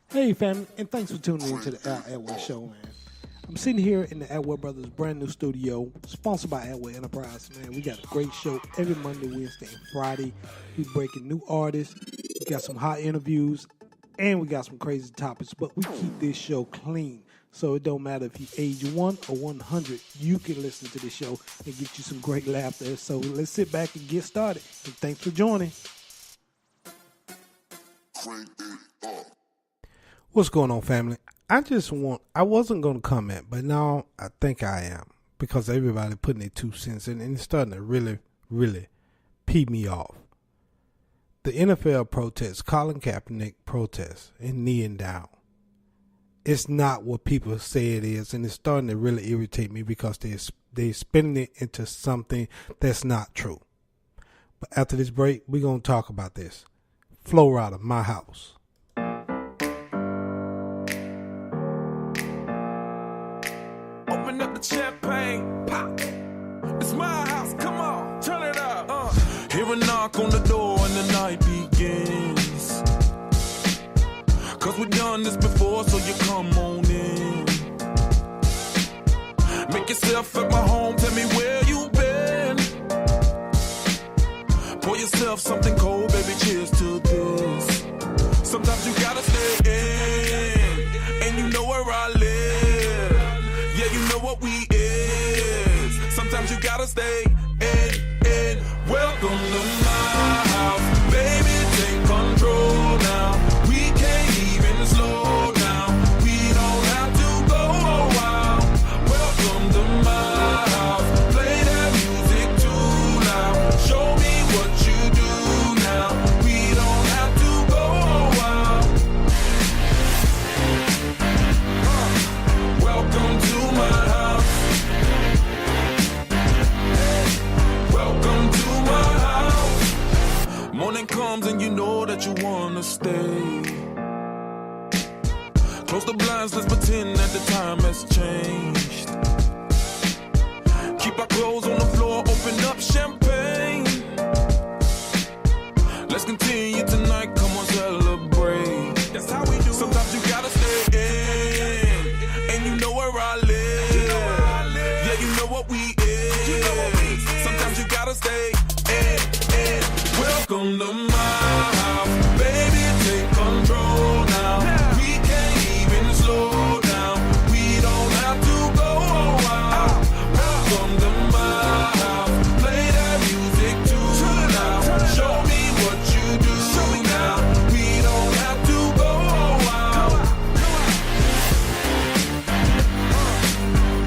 Hey, family, and thanks for tuning in to the Al Atwell Show, man. I'm sitting here in the Atwell Brothers brand new studio, sponsored by Atwell Enterprise, man. We got a great show every Monday, Wednesday, and Friday. We breaking new artists, we got some hot interviews, and we got some crazy topics, but we keep this show clean. So it don't matter if you age 1 or 100, you can listen to the show and get you some great laughter. So let's sit back and get started. And thanks for joining. What's going on, family? I wasn't going to comment, but now I think I am, because everybody putting their 2 cents in, and it's starting to really, really pee me off. The NFL protests, Colin Kaepernick protests, and kneeling down. It's not what people say it is, and it's starting to really irritate me because they're spinning it into something that's not true. But after this break, we're going to talk about this. Flow out of my house. Open up the champagne, pop. It's my house, come on, turn it up. Hear a knock on the door and the night begins. Cause we've done this before, so you come on in. Make yourself at my home, tell me where you been. Pour yourself something cold, baby, cheers to this. Sometimes you gotta stay in, and you know where I live. Yeah, you know what we is. Sometimes you gotta stay in. Welcome to my house, baby, take control now. We can't even slow down. We don't have to go a while. Welcome to my house, play that music too loud. Show me what you do now. We don't have to go a while. Welcome to my house. Welcome to my house. Morning comes and you know that you wanna stay. Close the blinds, let's pretend that the time has changed. Keep our clothes on the floor, open up champagne. Let's continue tonight, come on, celebrate. That's how we do. Sometimes you gotta stay in, and you know where I live. Yeah, you know what we is. Sometimes you gotta stay in. Welcome to my house, baby, take control now. We can't even slow down. We don't have to go a while. Welcome to my house, play that music too loud. Show me what you do now. We don't have to go a while.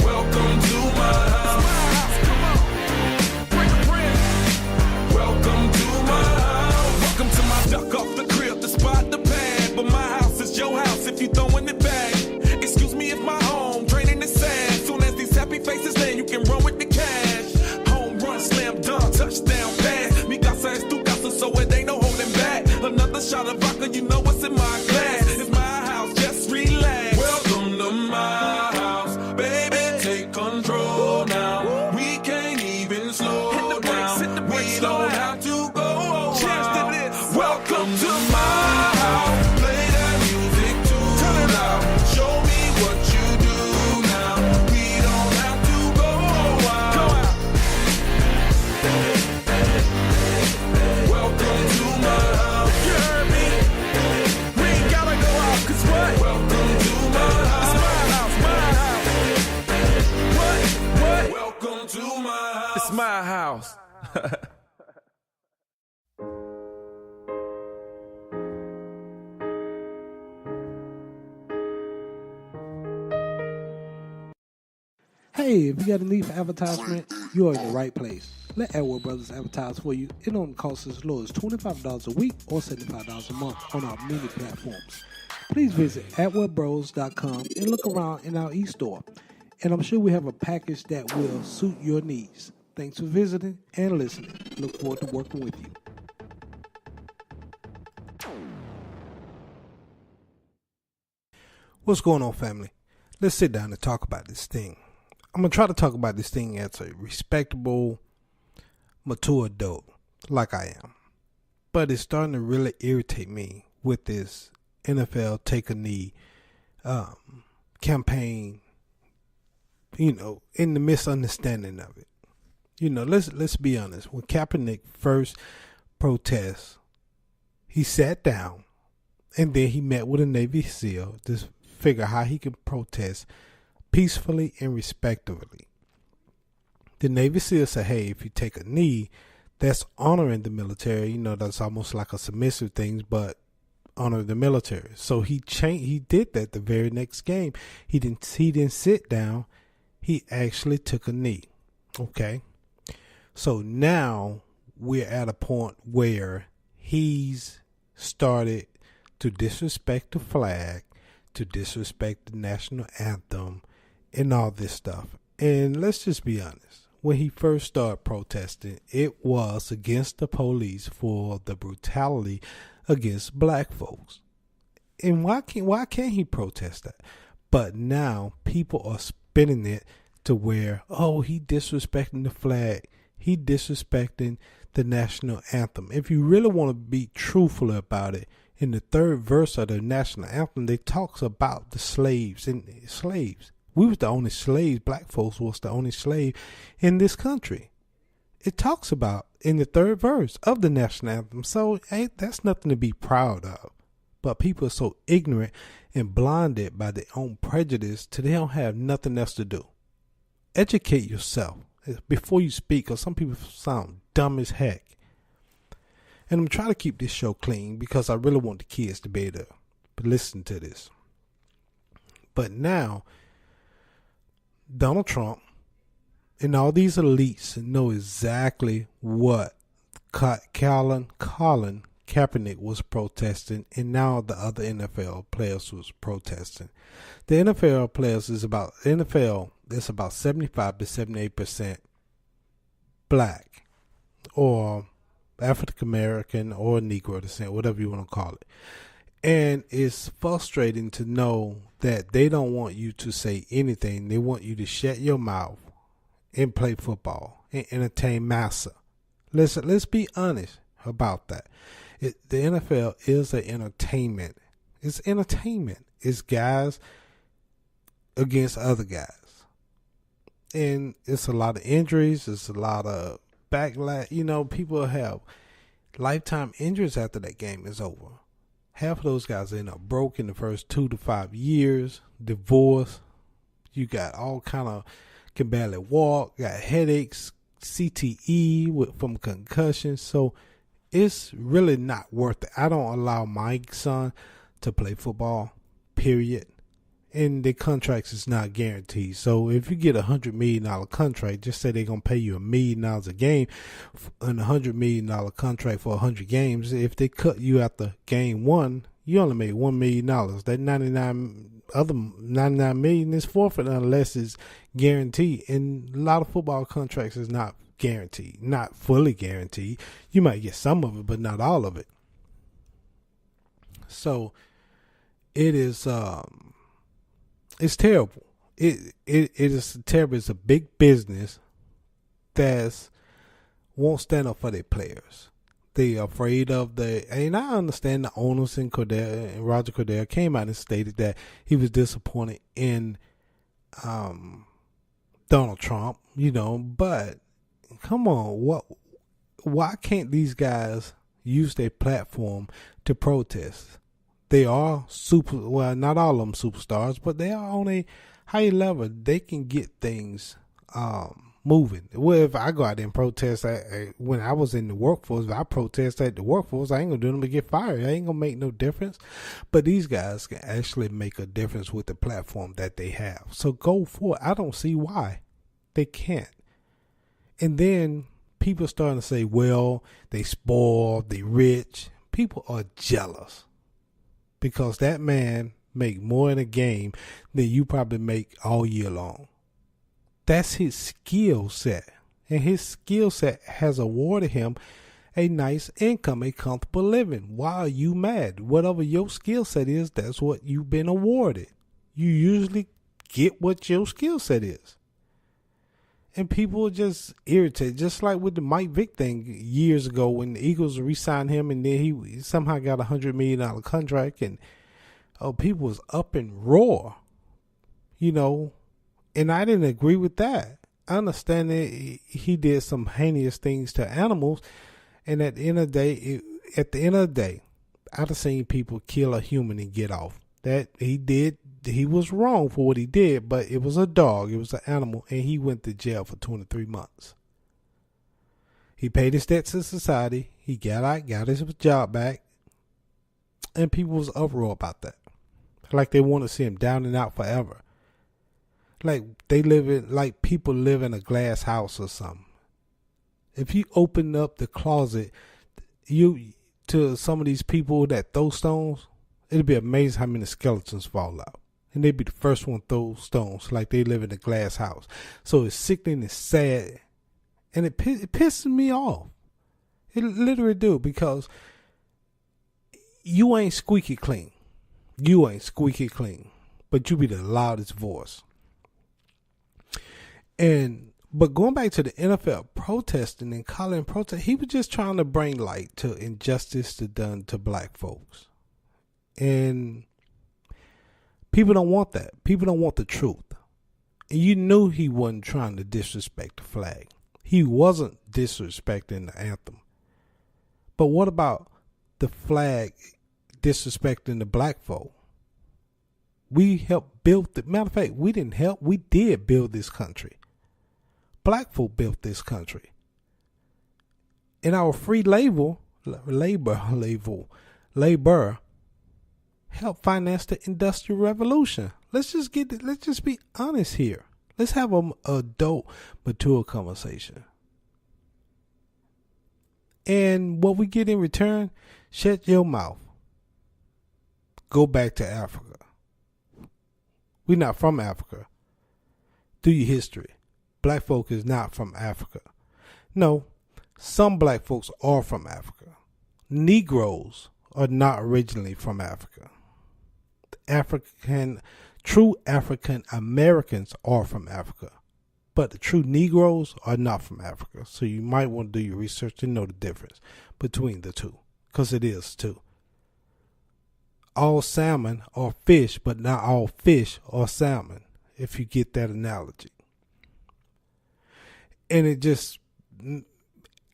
Welcome to my house. Welcome to my house. Welcome to my duck off the crib, the spot, the pad. But my house is your house if you throwing it back. Excuse me if my home draining the sand. Soon as these happy faces land, you can run with the cash. Home run, slam dunk, touchdown pass. Mi casa es tu casa, so it ain't no holding back. Another shot of vodka, you know what's in my glass. It's my house, just relax. Welcome to my house, baby, take control now. We can't even slow down. We don't have to go a while. Welcome to my house, play that music too loud. Show me what you do now. We don't have to go a while. Welcome to my house. You heard me? We ain't gotta go out, cause what? Welcome to my house. It's my house, my house. What? Welcome to my house. It's my house. Hey, if you got a need for advertisement, you are in the right place. Let Atwell Brothers advertise for you. It only costs as low as $25 a week or $75 a month on our many platforms. Please visit atwellbros.com and look around in our e-store. And I'm sure we have a package that will suit your needs. Thanks for visiting and listening. Look forward to working with you. What's going on, family? Let's sit down and talk about this thing. I'm going to try to talk about this thing as a respectable, mature adult, like I am. But it's starting to really irritate me with this NFL take a knee campaign, in the misunderstanding of it. Let's be honest. When Kaepernick first protest, he sat down and then he met with a Navy SEAL to figure how he could protest peacefully and respectfully. The Navy SEAL said, hey, if you take a knee, that's honoring the military. That's almost like a submissive thing, but honor the military. So he did that the very next game. He didn't sit down. He actually took a knee. Okay. So now we're at a point where he's started to disrespect the flag, to disrespect the national anthem, and all this stuff. And let's just be honest. When he first started protesting, it was against the police for the brutality against black folks. And why can't he protest that? But now people are spinning it to where, he disrespecting the flag. He disrespecting the national anthem. If you really want to be truthful about it, in the third verse of the national anthem, they talks about the slaves and slaves. We was the only slaves. Black folks was the only slave in this country. It talks about in the third verse of the national anthem. So that's nothing to be proud of. But people are so ignorant and blinded by their own prejudice till they don't have nothing else to do. Educate yourself before you speak, because some people sound dumb as heck. And I'm trying to keep this show clean because I really want the kids to be able to listen to this. But now, Donald Trump and all these elites know exactly what Colin Kaepernick was protesting, and now the other NFL players was protesting. The NFL players is about 75 to 78% black or African American or Negro descent, whatever you want to call it. And it's frustrating to know that they don't want you to say anything. They want you to shut your mouth and play football and entertain massa. Let's be honest about that. The NFL is an entertainment. It's entertainment. It's guys against other guys. And it's a lot of injuries. It's a lot of backlash. People have lifetime injuries after that game is over. Half of those guys end up broke in the first 2 to 5 years, divorce. You got all kind of, can barely walk, got headaches, CTE from concussion. So it's really not worth it. I don't allow my son to play football, period. And the contracts is not guaranteed. So if you get $100 million contract, just say they're going to pay you $1 million a game and $100 million contract for 100 games. If they cut you after game one, you only made $1 million. That 99 million is forfeit unless it's guaranteed. And a lot of football contracts is not guaranteed, not fully guaranteed. You might get some of it, but not all of it. So it is, it's terrible. It is terrible. It's a big business that won't stand up for their players. They are afraid of and I understand the owners and Roger Goodell came out and stated that he was disappointed in Donald Trump, but come on, why can't these guys use their platform to protest? They are not all of them superstars, but they are on a high level. They can get things moving. Well, if I go out there and protest, when I was in the workforce, if I protest at the workforce, I ain't going to do them to get fired. I ain't going to make no difference. But these guys can actually make a difference with the platform that they have. So go for it. I don't see why they can't. And then people starting to say, well, they spoiled, they rich. People are jealous. Because that man make more in a game than you probably make all year long. That's his skill set. And his skill set has awarded him a nice income, a comfortable living. Why are you mad? Whatever your skill set is, that's what you've been awarded. You usually get what your skill set is. And people are just irritated, just like with the Mike Vick thing years ago when the Eagles re-signed him and then he somehow got $100 million contract and people was up and roar, you know, and I didn't agree with that. I understand that he did some heinous things to animals, and at the end of the day, I've seen people kill a human and get off. That he was wrong for what he did, but it was a dog, it was an animal, and he went to jail for 23 months. He paid his debts to society. He got out, got his job back, and people was uproar about that. Like they want to see him down and out forever. Like people live in a glass house or something. If you open up the closet, to some of these people that throw stones, it'd be amazing how many skeletons fall out. And they'd be the first one to throw stones like they live in a glass house. So it's sickening, it's sad, and it pisses me off. It literally do, because you ain't squeaky clean. You ain't squeaky clean, but you be the loudest voice. But going back to the NFL protesting and calling protest, he was just trying to bring light to injustice done to black folks. And people don't want that. People don't want the truth. And you knew he wasn't trying to disrespect the flag. He wasn't disrespecting the anthem. But what about the flag disrespecting the black folk? We helped build the, matter of fact, we didn't help, we did build this country. Black folk built this country. And our free labor helped finance the Industrial Revolution. Let's just be honest here. Let's have an adult, mature conversation. And what we get in return, shut your mouth. Go back to Africa. We're not from Africa. Do your history. Black folk is not from Africa. No, some black folks are from Africa. Negroes are not originally from Africa. True African Americans are from Africa. But the true Negroes are not from Africa. So you might want to do your research to know the difference between the two. Because it is two. All salmon are fish, but not all fish are salmon, if you get that analogy. And it just,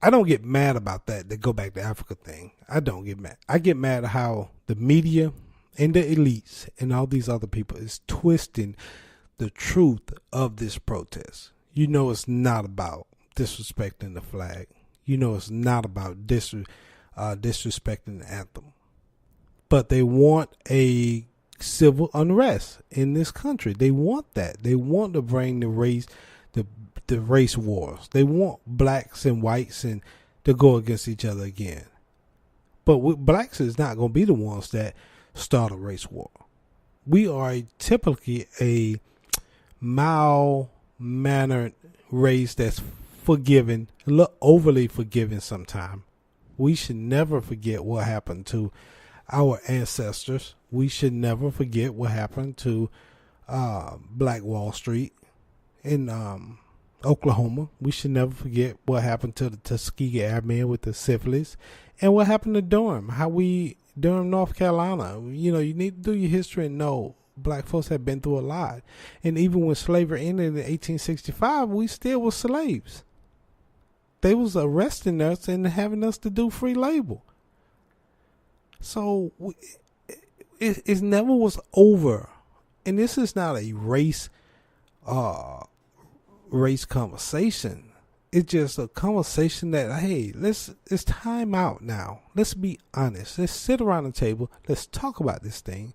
I don't get mad about that, the go back to Africa thing. I don't get mad. I get mad at how the media and the elites and all these other people is twisting the truth of this protest. You know it's not about disrespecting the flag. You know it's not about disrespecting the anthem. But they want a civil unrest in this country. They want that. They want to bring the race wars. They want blacks and whites and to go against each other again. But blacks is not going to be the ones that start a race war. We are typically a mild-mannered race that's forgiving, a little overly forgiving sometimes. We should never forget what happened to our ancestors. We should never forget what happened to Black Wall Street in Oklahoma. We should never forget what happened to the Tuskegee Airmen with the syphilis, and what happened to Durham, Durham, North Carolina. You know, you need to do your history and know black folks have been through a lot. And even when slavery ended in 1865, we still were slaves. They was arresting us and having us to do free labor. So it never was over. And this is not a race conversation. It's just a conversation that, hey, it's time out now. Let's be honest. Let's sit around the table. Let's talk about this thing.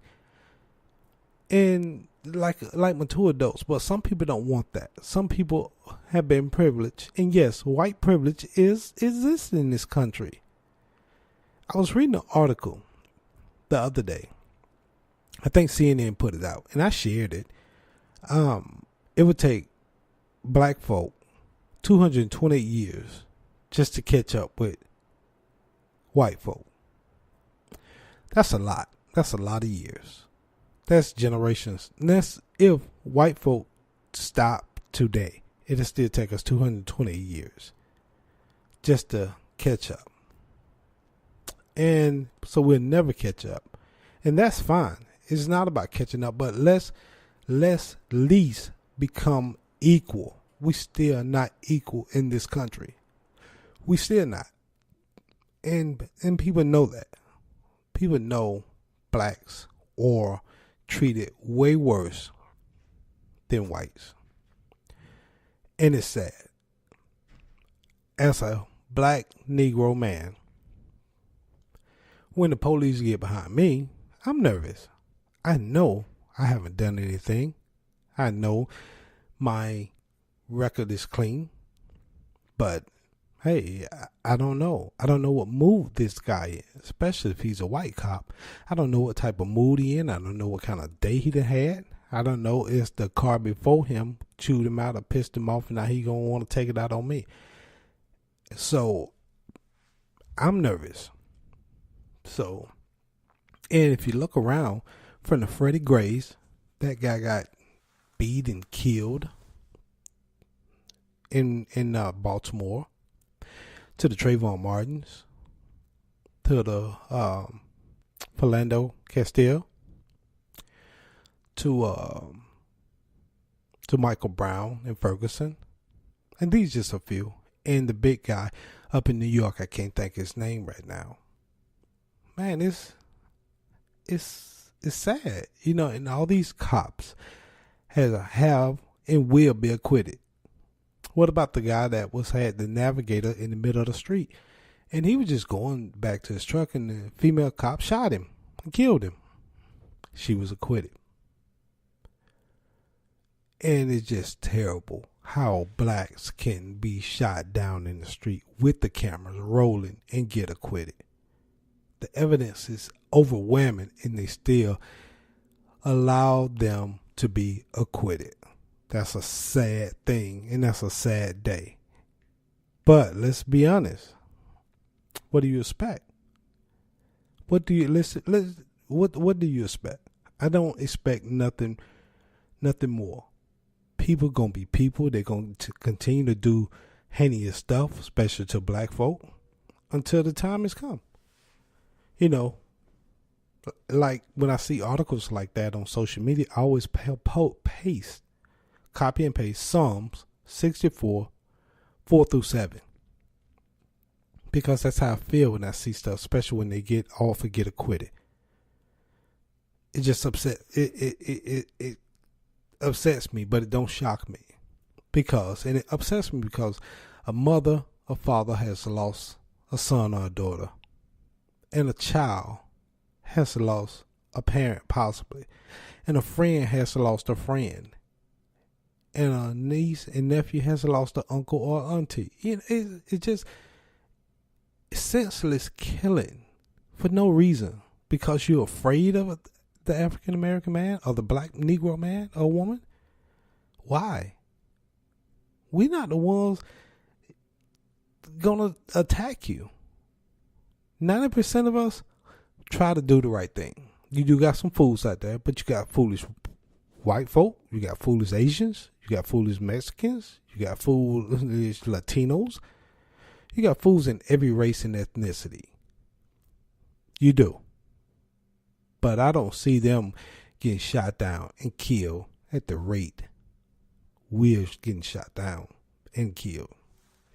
And like mature adults, but some people don't want that. Some people have been privileged. And yes, white privilege exists in this country. I was reading an article the other day. I think CNN put it out, and I shared it. It would take black folk 228 years just to catch up with white folk. That's a lot. That's a lot of years. That's generations. And that's if white folk stop today. It'll still take us 220 years just to catch up. And so we'll never catch up. And that's fine. It's not about catching up, but let's least become equal. We still not equal in this country. We still not. And people know that. People know blacks are treated way worse than whites. And it's sad. As a black Negro man, when the police get behind me, I'm nervous. I know I haven't done anything. I know my record is clean. But, hey, I don't know. I don't know what mood this guy is, especially if he's a white cop. I don't know what type of mood he in. I don't know what kind of day he done had. I don't know if the car before him chewed him out or pissed him off and now he going to want to take it out on me. So, I'm nervous. So, and if you look around from the Freddie Grays, that guy got beat and killed in Baltimore, to the Trayvon Martins, to the Philando Castile, to Michael Brown in Ferguson, and these just a few. And the big guy up in New York, I can't think his name right now. Man, it's sad, you know. And all these cops have and will be acquitted. What about the guy that had the navigator in the middle of the street, and he was just going back to his truck, and the female cop shot him and killed him? She was acquitted. And it's just terrible how blacks can be shot down in the street with the cameras rolling and get acquitted. The evidence is overwhelming, and they still allow them to be acquitted. That's a sad thing, and that's a sad day. But let's be honest. What do you expect? What do you What do you expect? I don't expect nothing more. People gonna be people. They're going to continue to do heinous stuff, especially to black folk, until the time has come. You know, like when I see articles like that on social media, I always copy and paste Psalms 64, 4-7. Because that's how I feel when I see stuff, especially when they get off or get acquitted. It just it upsets me, but it don't shock me. And it upsets me because a mother or father has lost a son or a daughter. And a child has lost a parent, possibly. And a friend has lost a friend. And a niece and nephew has lost an uncle or auntie. You know, it's just senseless killing for no reason. Because you're afraid of the African American man or the black Negro man or woman. Why? We're not the ones gonna attack you. 90% of us try to do the right thing. You do got some fools out there, but you got foolish white folk, you got foolish Asians, you got foolish Mexicans, you got foolish Latinos, you got fools in every race and ethnicity. You do. But I don't see them getting shot down and killed at the rate we're getting shot down and killed.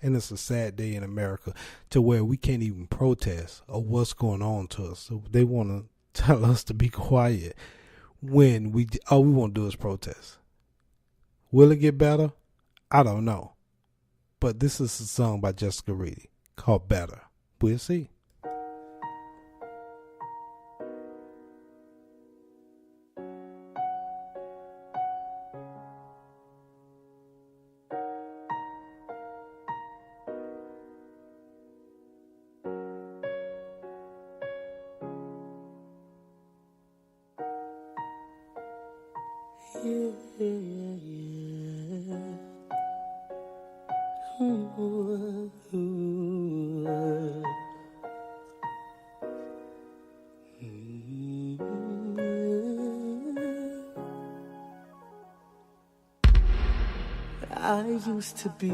And it's a sad day in America to where we can't even protest or what's going on to us. So they want to tell us to be quiet when all we want to do is protest. Will it get better? I don't know. But this is a song by Jessica Reedy called Better. We'll see. I used to be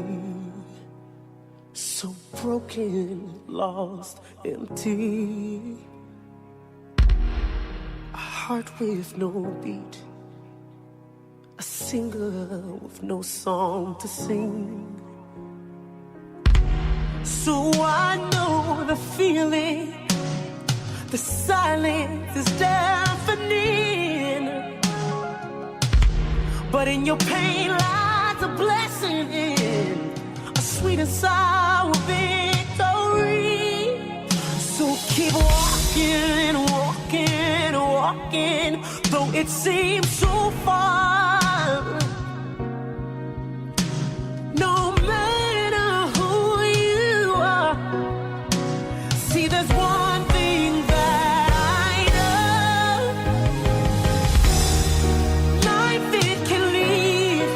so broken, lost, empty. heart with no beat, a singer with no song to sing. So I know the feeling, the silence is deafening, but in your pain lies a blessing, a sweet and sour victory. So keep walking, walking, walking, though it seems so far. No matter who you are, see there's one thing that I know. Life, it can leave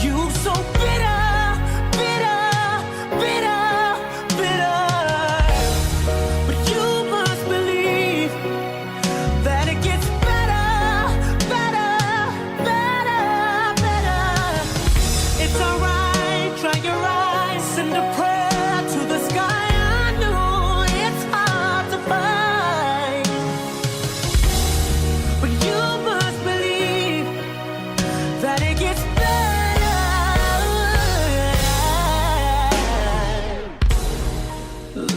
you so bitter, bitter, bitter, bitter. But you must believe that it gets better, better, better, better. It's alright, dry your eyes, send a prayer to the sky. I know it's hard to find, but you must believe that it gets better.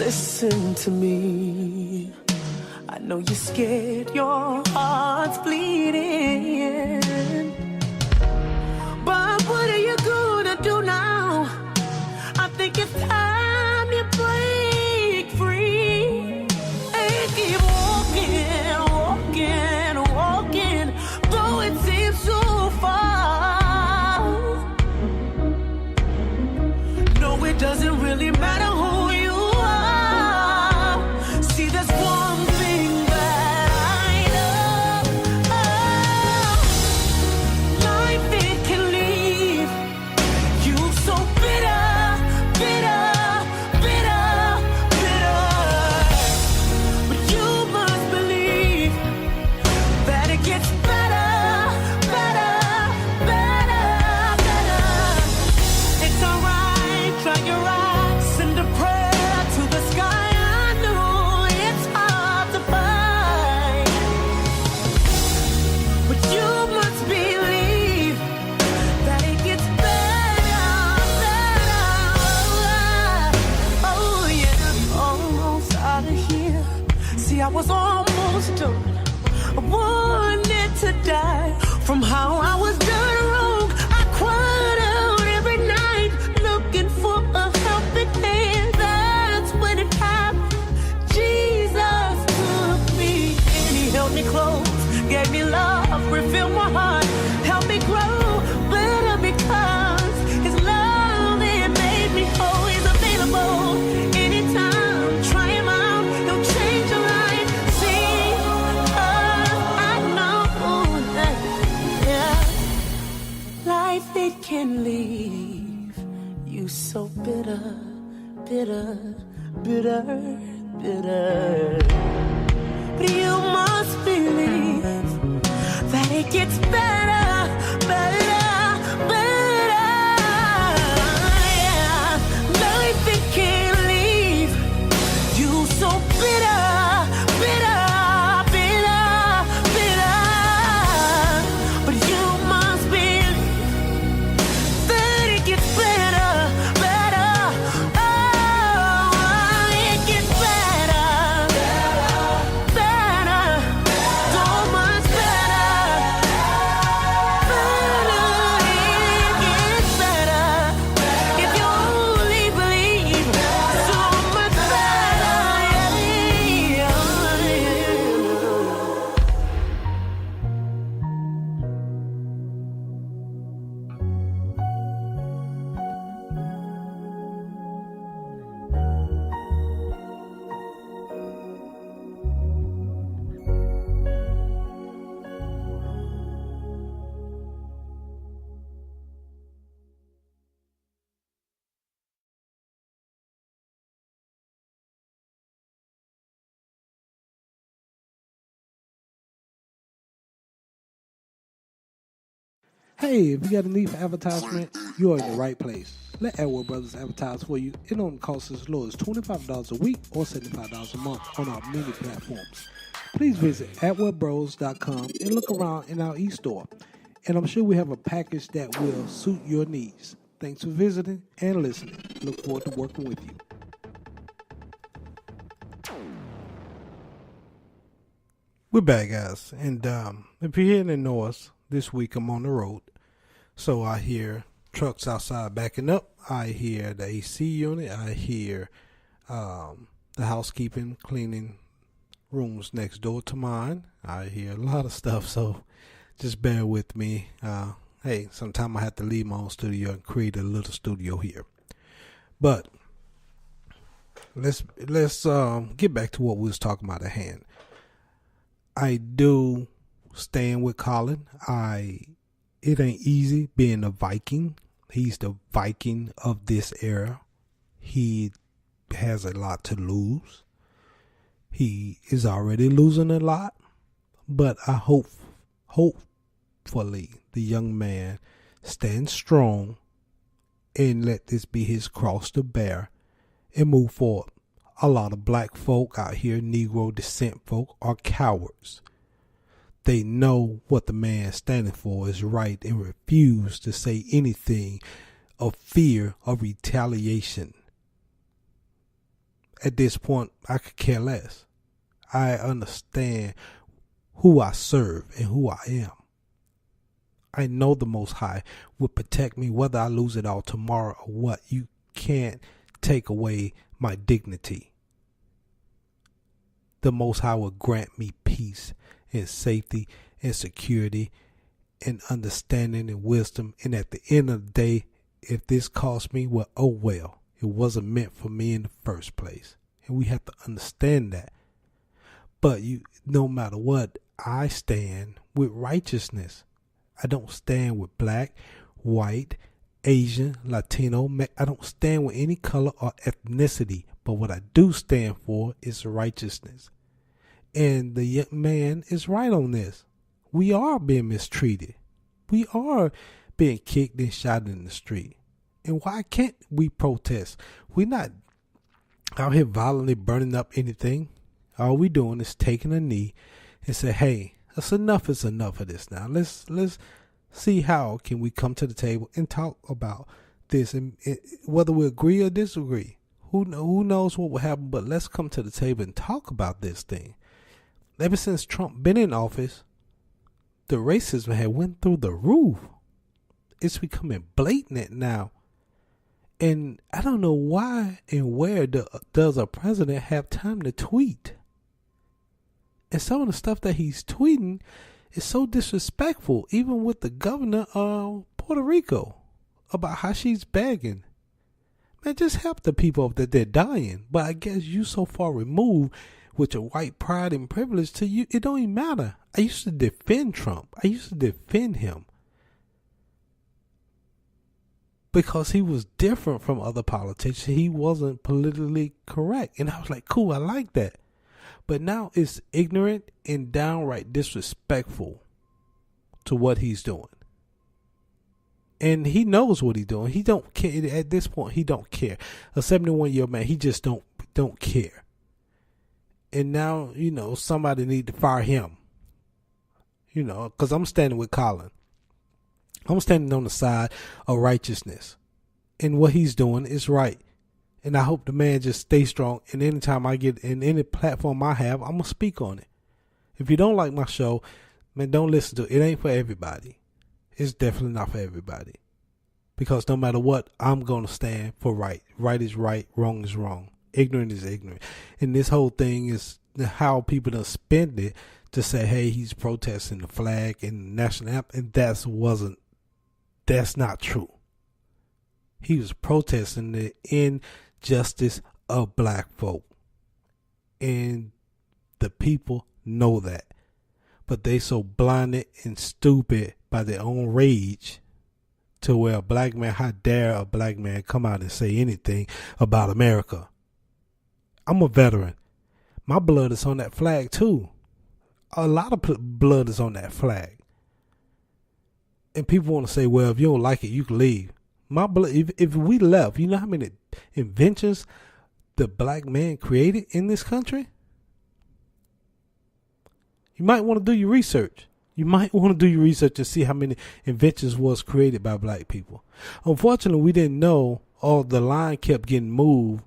Listen to me. I know you're scared, your heart's bleeding. But what are you gonna do now? I think it's time you break free and keep walking, walking, walking, though it seems so far. No, it doesn't really matter who you are. See, there's one thing that I know. Life, it can leave you so bitter, bitter, bitter, bitter. But you must believe that it gets better, better, better, better. It's alright, dry your eyes, send a prayer to the sky. I know it's hard to find, but you must believe that it gets better, better. Oh yeah, almost out of here. See, I was almost done. I wanted to die from how I was done wrong. I cried out every night looking for a helping hand. That's when it happened. Jesus took me and he held me close, gave me love, refilled my heart, helped me grow better because his love, it made me whole. He's available anytime. Try him out, he'll change your life. See, I know that, yeah. Life, it can leave you so bitter, bitter, bitter, bitter. But you must believe that it gets better, better, better. Yeah. Life, it can leave you so bitter, bitter, bitter, bitter. But you must believe that it gets better, better. Oh, it gets better, better, so much better, better. It gets better if you only believe. So much better, yeah. Hey, if you got a need for advertisement, you are in the right place. Let Edward Brothers advertise for you. It only costs as low as $25 a week or $75 a month on our many platforms. please visit atwellbros.com and look around in our e-store. And I'm sure we have a package that will suit your needs. Thanks for visiting and listening. Look forward to working with you. We're back, guys. And if you're here in the north, this week I'm on the road. So I hear trucks outside backing up. I hear the AC unit. I hear the housekeeping cleaning rooms next door to mine. I hear a lot of stuff, so just bear with me. Hey, sometime I have to leave my own studio and create a little studio here. But let's get back to what we was talking about at hand. I do stand with Colin. It ain't easy being a Viking. He's the Viking of this era. He has a lot to lose. He is already losing a lot, but I hopefully the young man stands strong and let this be his cross to bear and move forward. A lot of black folk out here, Negro descent folk, are cowards. They know what the man standing for is right and refuse to say anything of fear of retaliation. At this point, I could care less. I understand who I serve and who I am. I know the Most High will protect me whether I lose it all tomorrow or what. You can't take away my dignity. The Most High will grant me peace and safety and security and understanding and wisdom. And at the end of the day, if this cost me, well, oh well. It wasn't meant for me in the first place. And we have to understand that. But no matter what, I stand with righteousness. I don't stand with black, white, Asian, Latino. I don't stand with any color or ethnicity. But what I do stand for is righteousness. And the young man is right on this. We are being mistreated. We are being kicked and shot in the street. And why can't we protest? We're not out here violently burning up anything. All we doing is taking a knee and say, hey, that's enough is enough of this now. Let's see how can we come to the table and talk about this, and whether we agree or disagree. Who knows what will happen, but let's come to the table and talk about this thing. Ever since Trump been in office, the racism had went through the roof. It's becoming blatant now. And I don't know why and where does a president have time to tweet. And some of the stuff that he's tweeting is so disrespectful, even with the governor of Puerto Rico, about how she's begging. Man, just help the people that they're dying. But I guess you so far removed with your white pride and privilege to you, it don't even matter. I used to defend Trump. I used to defend him because he was different from other politicians. He wasn't politically correct. And I was like, cool, I like that. But now it's ignorant and downright disrespectful to what he's doing. And he knows what he's doing. He don't care. At this point, he don't care. A 71-year-old man, he just don't care. And now, somebody need to fire him. Because I'm standing with Colin. I'm standing on the side of righteousness. And what he's doing is right. And I hope the man just stays strong. And anytime I get in any platform I have, I'm going to speak on it. If you don't like my show, man, don't listen to it. It ain't for everybody. It's definitely not for everybody. Because no matter what, I'm going to stand for right. Right is right. Wrong is wrong. Ignorant is ignorant. And this whole thing is how people done spend it to say, hey, he's protesting the flag and the national anthem. And that's not true. He was protesting the injustice of black folk. And the people know that. But they so blinded and stupid by their own rage to where a black man, how dare a black man come out and say anything about America? I'm a veteran. My blood is on that flag too. A lot of blood is on that flag. And people want to say, well, if you don't like it, you can leave. My blood, if we left, you know how many inventions the black man created in this country? You might want to do your research. You might want to do your research to see how many inventions was created by black people. Unfortunately, we didn't know, or the line kept getting moved.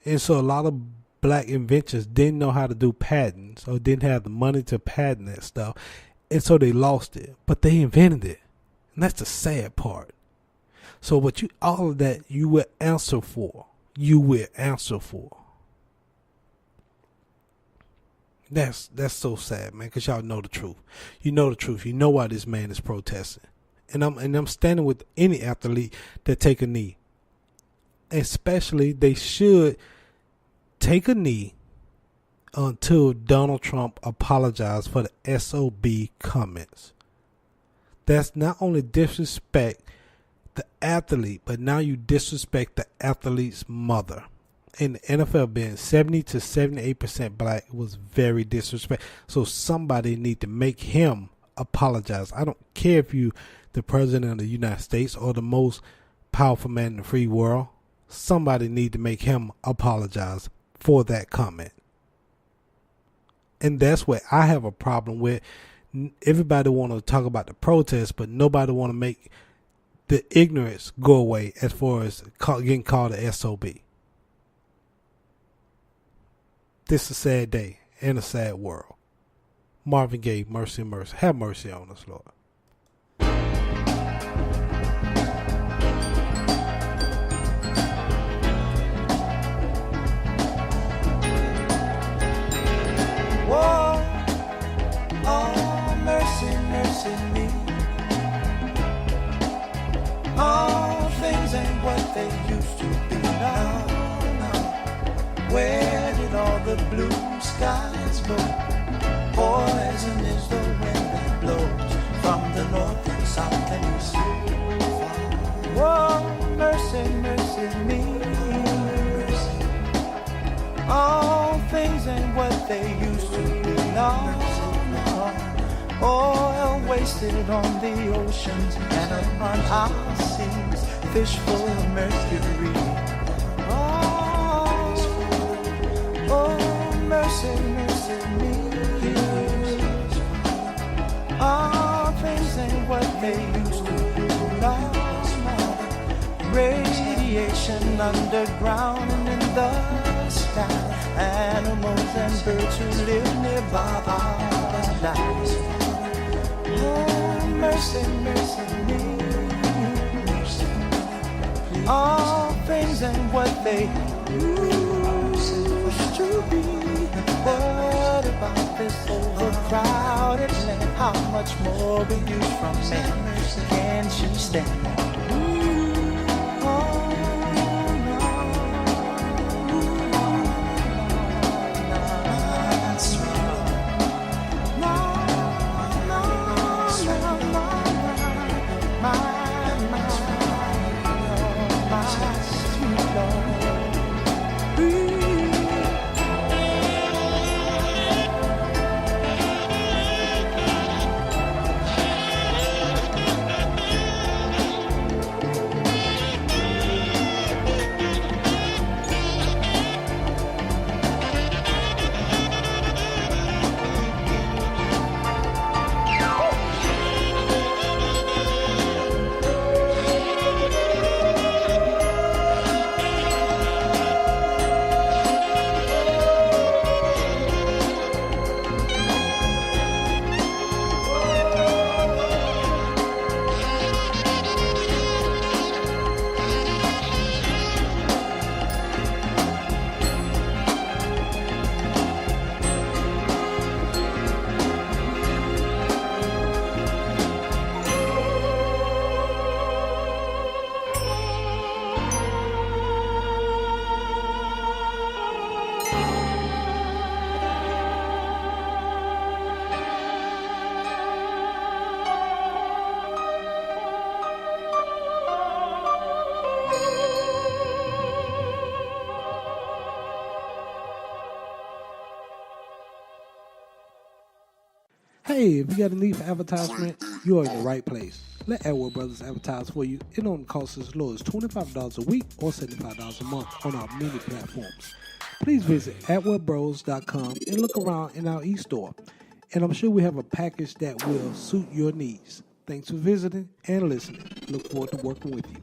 And so a lot of black inventions didn't know how to do patents or didn't have the money to patent that stuff. And so they lost it. But they invented it. And that's the sad part. So all of that you will answer for. You will answer for. That's so sad, man, because y'all know the truth. You know the truth. You know why this man is protesting. And I'm standing with any athlete that take a knee. Especially they should take a knee until Donald Trump apologized for the SOB comments. That's not only disrespect the athlete, but now you disrespect the athlete's mother. And the NFL being 70 to 78% black was very disrespectful. So somebody need to make him apologize. I don't care if you the president of the United States or the most powerful man in the free world. Somebody need to make him apologize for that comment. And that's what I have a problem with. Everybody want to talk about the protest, but nobody want to make the ignorance go away as far as getting called a SOB. This is a sad day in a sad world. Marvin Gaye, mercy, mercy. Have mercy on us, Lord. Whoa, oh, mercy, mercy me. All things ain't what they used to be now. Where did all the blue skies go? Poison is the wind that blows from the north and south and east. Whoa, mercy, mercy me. All things ain't what they used to be now. Oil wasted on the oceans and upon our seas, fish full of mercury. Oh, mercy, mercy me. All things ain't what they used to be now. Radiation underground and in the sky. Animals and birds who live nearby are dying. Oh, mercy, mercy me. All things ain't what they used to be. What about this overcrowded land? How much more abuse from men can she stand? Hey, if you got a need for advertisement, you are in the right place. Let Edward Brothers advertise for you. It only costs as low as $25 a week or $75 a month on our many platforms. Please visit edwardbros.com and look around in our e-store. And I'm sure we have a package that will suit your needs. Thanks for visiting and listening. Look forward to working with you.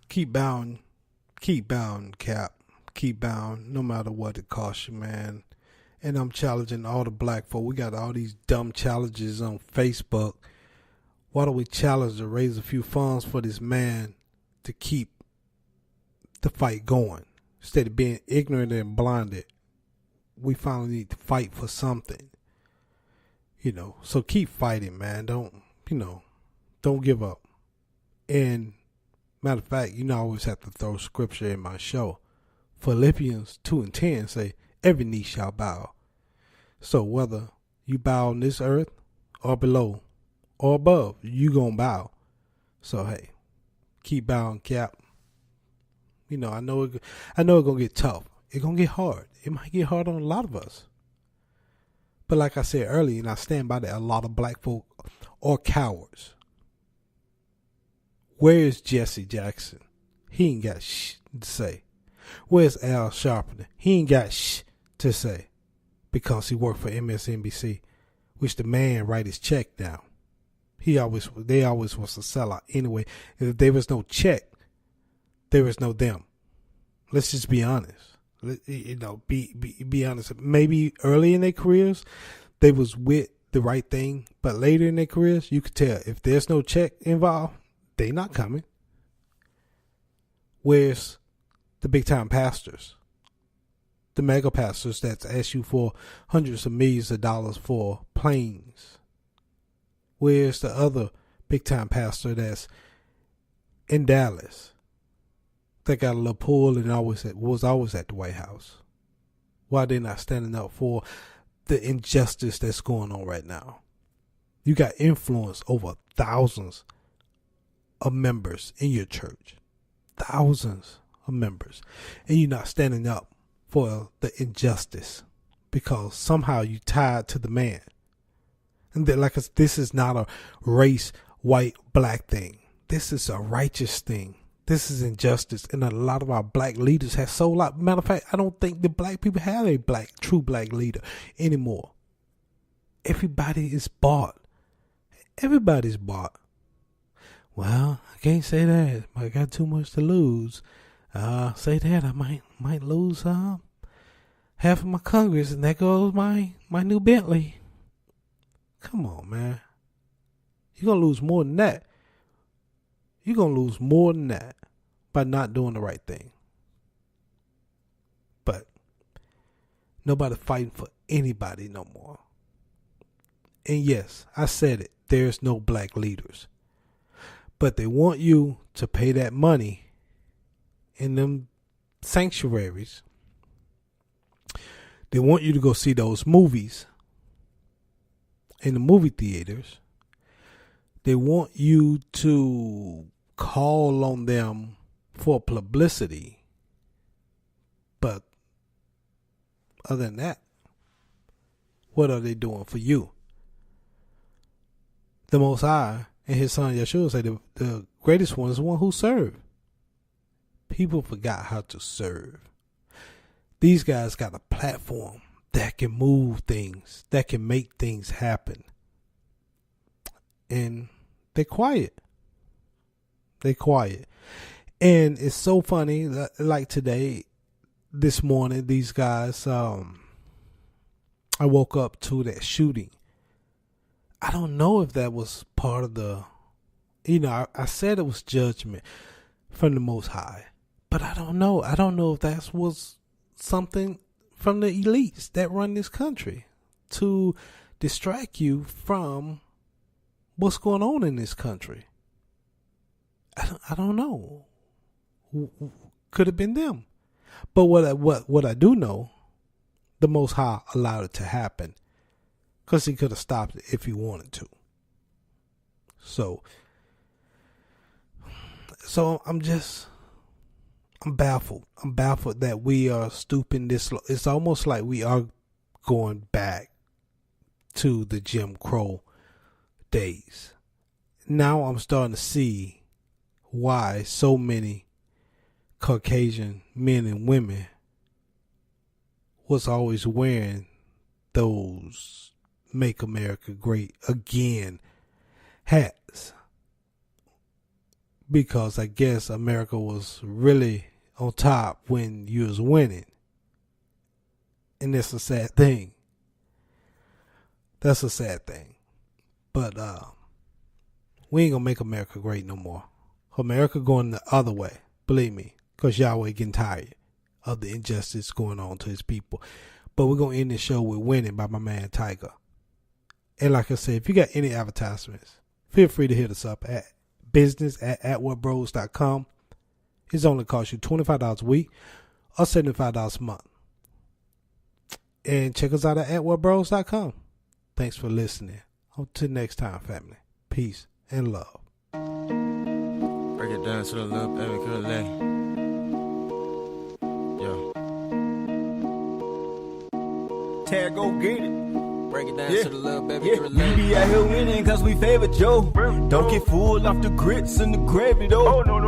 Keep bound, Cap. Keep bound, no matter what it costs you, man. And I'm challenging all the black folk. We got all these dumb challenges on Facebook. Why don't we challenge to raise a few funds for this man to keep the fight going? Instead of being ignorant and blinded, we finally need to fight for something. So keep fighting, man. Don't give up. And matter of fact, I always have to throw scripture in my show. Philippians 2:10 say, every knee shall bow. So whether you bow on this earth or below or above, you gonna bow. So hey, keep bowing, Cap. I know it's gonna get tough. It's gonna get hard. It might get hard on a lot of us. But like I said earlier, and I stand by that, a lot of black folk are cowards. Where's Jesse Jackson? He ain't got shit to say. Where's Al Sharpton? He ain't got shit to say because he worked for MSNBC, which the man write his check down. They always was a sellout anyway. If there was no check, there was no them. Let's just be honest. Be honest. Maybe early in their careers, they was with the right thing, but later in their careers, you could tell if there's no check involved, they not coming. Where's the big time pastors? The mega pastors that's asked you for hundreds of millions of dollars for planes. Where's the other big time pastor that's in Dallas that got a little pull and was always at the White House? Why they not standing up for the injustice that's going on right now? You got influence over thousands of members in your church. Thousands of members. And you're not standing up for the injustice because somehow you tied to the man. And this is not a race, white, black thing. This is a righteous thing. This is injustice. And a lot of our black leaders have sold out. Matter of fact, I don't think the black people have a true black leader anymore. Everybody is bought. Everybody's bought. Well, I can't say that. I got too much to lose. Say that I might lose half of my Congress, and there goes my new Bentley. Come on, man. You're gonna lose more than that. You're gonna lose more than that by not doing the right thing. But nobody fighting for anybody no more. And yes, I said it. There's no black leaders. But they want you to pay that money in them sanctuaries. They want you to go see those movies in the movie theaters. They want you to call on them for publicity. But other than that, what are they doing for you? The Most High and his son Yeshua say the greatest one is the one who served. People forgot how to serve. These guys got a platform that can move things, that can make things happen. And they're quiet. They're quiet. And it's so funny, like this morning, these guys, I woke up to that shooting. I don't know if that was part of the, I said it was judgment from the Most High. But I don't know. I don't know if that was something from the elites that run this country to distract you from what's going on in this country. I don't know. Could have been them. But what I do know, the Most High allowed it to happen because he could have stopped it if he wanted to. So I'm baffled. I'm baffled that we are stooping this low. It's almost like we are going back to the Jim Crow days. Now I'm starting to see why so many Caucasian men and women was always wearing those Make America Great Again hats, because I guess America was really on top when you was winning. And that's a sad thing. That's a sad thing. But we ain't gonna make America great no more. America going the other way, believe me, because Yahweh getting tired of the injustice going on to his people. But we're gonna end this show with Winning by my man Tiger. And like I said, if you got any advertisements, feel free to hit us up at business@whatbros.com. It's only cost you $25 a week or $75 a month. And check us out at whatbros.com. Thanks for listening. Until next time, family. Peace and love. Break it down to the little baby girl lane. Yo. Tag, go get it. Break it down to the little baby girl lane. We be out here winning cause we favor Joe. Don't get fooled off the grits and the gravy though. Oh, no.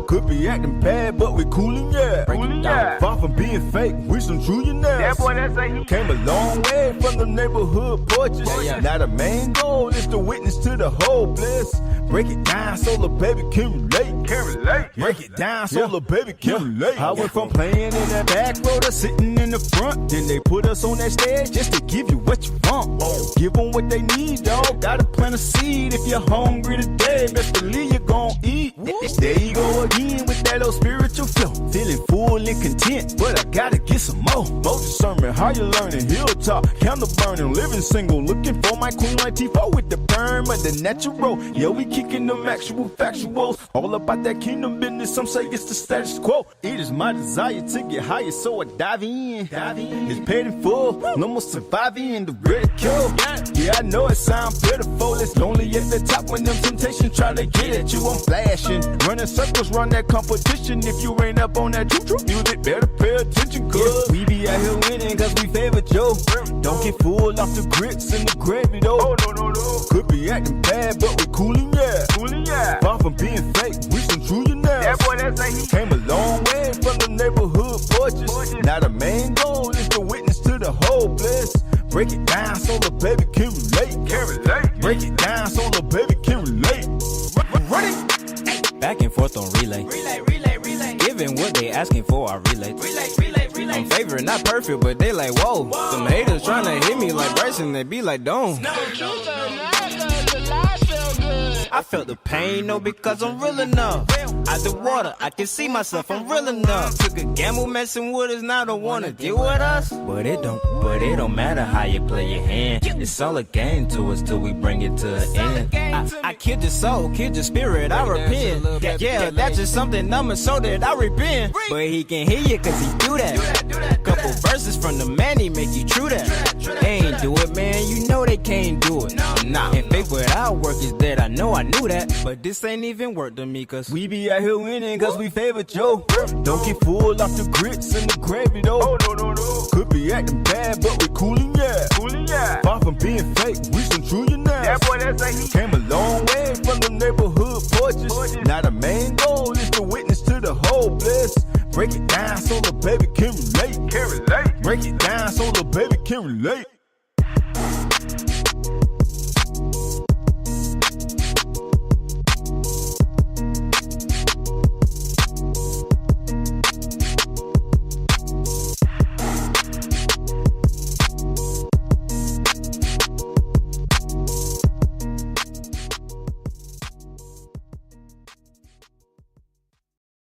Could be acting bad, but we coolin', yeah. Coolin', yeah. Far from being fake, we some trillionaires. That boy, that's a he. Came a long way from the neighborhood porches. Yeah. Now the main goal is to witness to the whole bliss. Break it down so the baby can relate. Break it down so the baby can relate. I went from playing in the back row to sitting in the front. Then they put us on that stage just to give you what you want. Give them what they need, dog. Gotta plant a seed. If you're hungry today, best believe you're gon' eat. There you go again with that old spiritual flow. Feeling full and content, but I gotta get some more. More discernment, how you learning? Hilltop, candle burning, living single, looking for my queen like T4 with the perm of the natural. Yeah, we kicking them actual factuals. All about that kingdom business, some say it's the status quo. It is my desire to get higher, so I dive in. It's paid in full, no more surviving the ridicule. Yeah, I know it sounds pitiful. It's lonely at the top when them temptations try to get at you. I'm flashing, running circles, run that competition. If you ain't up on that true music, better pay attention, cause we be out here winning cause we favor Joe. Don't get fooled off the grits and the gravy though. Oh, no. Could be acting bad, but we coolin', yeah. Far from being fake, we some trillionaires. That boy, that's a he. Came a long way from the neighborhood porches. Now the main goal is to witness to the whole bliss. Break it down so the baby can relate. Break it down so the baby can relate. Run it. Back and forth on relay. Giving what they asking for, I relate. I'm favoring, not perfect, but they like, whoa. Some haters trying to hit me like Bryson, they be like, don't. I felt the pain, no, because I'm real enough. Out the water, I can see myself, I'm real enough. Took a gamble messing with us, now don't wanna deal with us. But it don't matter how you play your hand. It's all a game to us till we bring it to the end. I killed your soul, killed your spirit, I repent. Yeah, that's just something number so that I repent. But he can hear you cause he do that. Couple verses from the man, he make you true that. They ain't do it, man, you know they can't do it. Nah, and faith without work is dead, I know I knew that. But this ain't even work to me cause we be out here winning cause we favor Joe. Don't get fooled off the grits and the gravy though. Oh, no. Could be acting bad, but we coolin', yeah. Far from being fake, we some trillionaires. That boy, that's a he. Came a long way from the neighborhood porches. Now the main goal is to witness to the whole bliss. Break it down so the baby can relate. Break it down so the baby can relate.